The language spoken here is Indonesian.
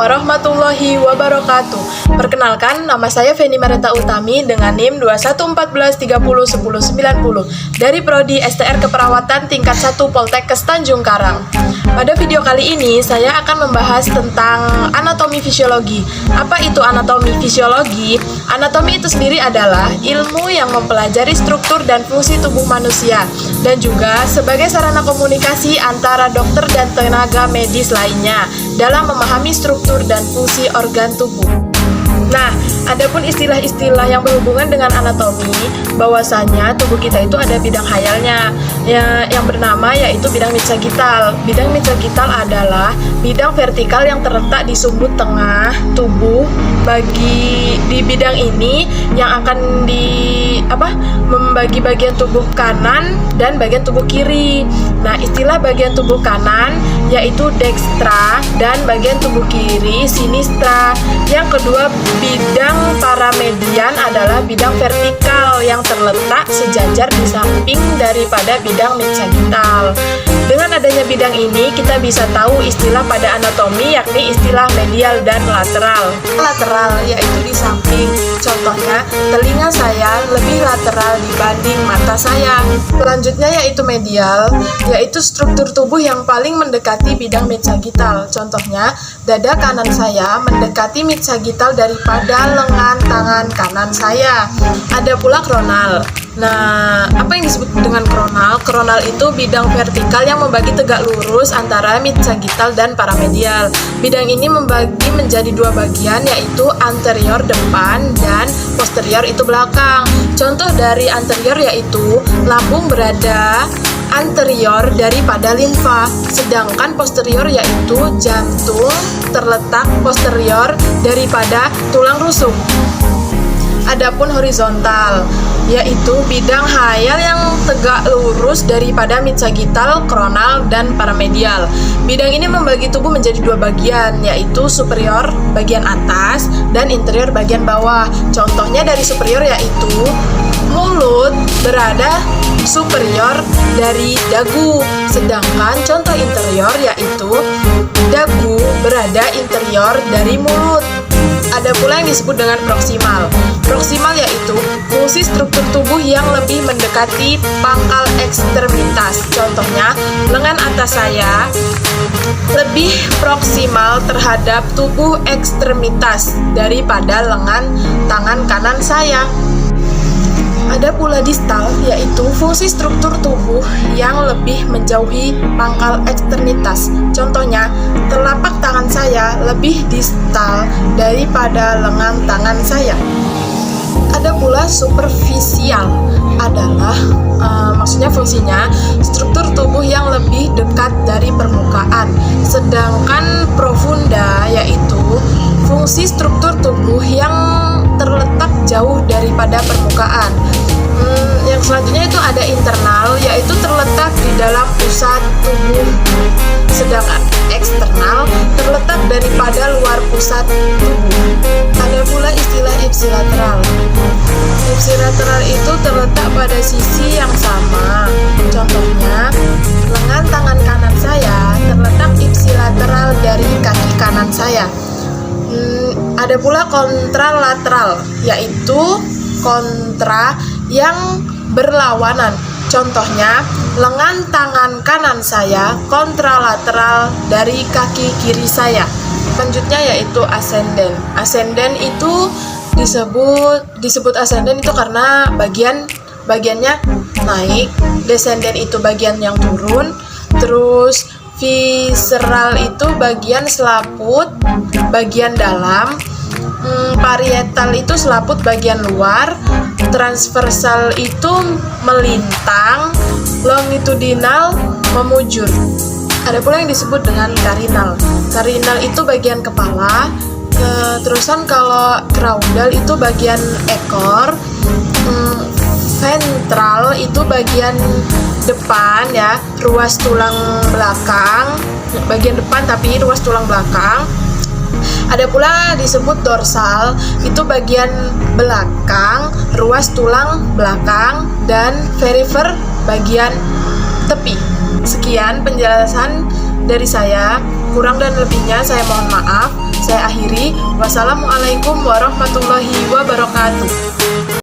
warahmatullahi wabarakatuh. Perkenalkan, nama saya Feni Mareta Utami dengan NIM 2114301090 dari Prodi STR Keperawatan tingkat 1 Poltekkes Tanjung Karang. Pada video kali ini, saya akan membahas tentang anatomi fisiologi. Apa itu anatomi fisiologi? Anatomi itu sendiri adalah ilmu yang mempelajari struktur dan fungsi tubuh manusia dan juga sebagai sarana komunikasi antara dokter dan tenaga medis lainnya dalam memahami struktur dan fungsi organ tubuh. Nah, adapun istilah-istilah yang berhubungan dengan anatomi, bahwasanya tubuh kita itu ada bidang khayalnya yang bernama yaitu bidang midsagital. Bidang midsagital adalah bidang vertikal yang terletak di sumbu tengah tubuh. Di bidang ini yang akan membagi bagian tubuh kanan dan bagian tubuh kiri. Nah, istilah bagian tubuh kanan yaitu dextra dan bagian tubuh kiri sinistra. Yang kedua, bidang paramedian adalah bidang vertikal yang terletak sejajar di samping daripada bidang midsagital. Dengan adanya bidang ini, kita bisa tahu istilah pada anatomi yakni istilah medial dan lateral. Lateral yaitu di samping. Contohnya, telinga saya lebih lateral dibanding mata saya. Selanjutnya yaitu medial, yaitu struktur tubuh yang paling mendekati bidang midsagital. Contohnya, dada kanan saya mendekati midsagital daripada lengan tangan kanan saya. Ada pula kronal. Nah, apa yang disebut dengan kronal? Kronal itu bidang vertikal yang membagi tegak lurus antara midsagital dan paramedial. Bidang ini membagi menjadi dua bagian, yaitu anterior depan dan posterior itu belakang. Contoh dari anterior yaitu lambung berada anterior daripada limfa, sedangkan posterior yaitu jantung terletak posterior daripada tulang rusuk. Adapun horizontal yaitu bidang khayal yang tegak lurus daripada midsagital, kronal, dan paramedial. Bidang ini membagi tubuh menjadi dua bagian, yaitu superior bagian atas dan interior bagian bawah. Contohnya dari superior yaitu mulut berada superior dari dagu, sedangkan contoh interior yaitu dagu berada interior dari mulut. Ada pula yang disebut dengan proksimal. Proksimal yaitu fungsi struktur tubuh yang lebih mendekati pangkal ekstremitas. Contohnya, lengan atas saya lebih proksimal terhadap tubuh ekstremitas daripada lengan tangan kanan saya. Ada pula distal, yaitu fungsi struktur tubuh yang lebih menjauhi pangkal ekstremitas. Contohnya, telapak tangan saya lebih distal daripada lengan tangan saya. Ada pula superficial, adalah maksudnya fungsinya struktur tubuh yang lebih dekat dari permukaan. Sedangkan profunda yaitu fungsi struktur tubuh yang terletak jauh daripada permukaan. Yang selanjutnya itu ada internal, yaitu terletak di dalam pusat tubuh, sedangkan eksternal terletak daripada luar pusat tubuh. Ada pula istilah ipsilateral. Ipsilateral itu terletak pada sisi yang sama. Contohnya, lengan tangan kanan saya terletak ipsilateral dari kaki kanan saya. Ada pula kontralateral, yaitu kontra yang berlawanan. Contohnya, lengan tangan kanan saya kontralateral dari kaki kiri saya. Selanjutnya yaitu ascendent. Ascendent itu disebut ascendent itu karena bagiannya naik, descendant itu bagian yang turun, terus visceral itu bagian selaput bagian dalam, parietal itu selaput bagian luar, transversal itu melintang, longitudinal memujur. Ada pula yang disebut dengan carinal. Carinal itu bagian kepala, terusan kalau caudal itu bagian ekor, ventral itu bagian depan ya, ruas tulang belakang, bagian depan tapi ruas tulang belakang. Ada pula disebut dorsal, itu bagian belakang, ruas tulang belakang, dan perifer bagian tepi. Sekian penjelasan dari saya, kurang dan lebihnya saya mohon maaf. saya akhiri. Wassalamualaikum warahmatullahi wabarakatuh.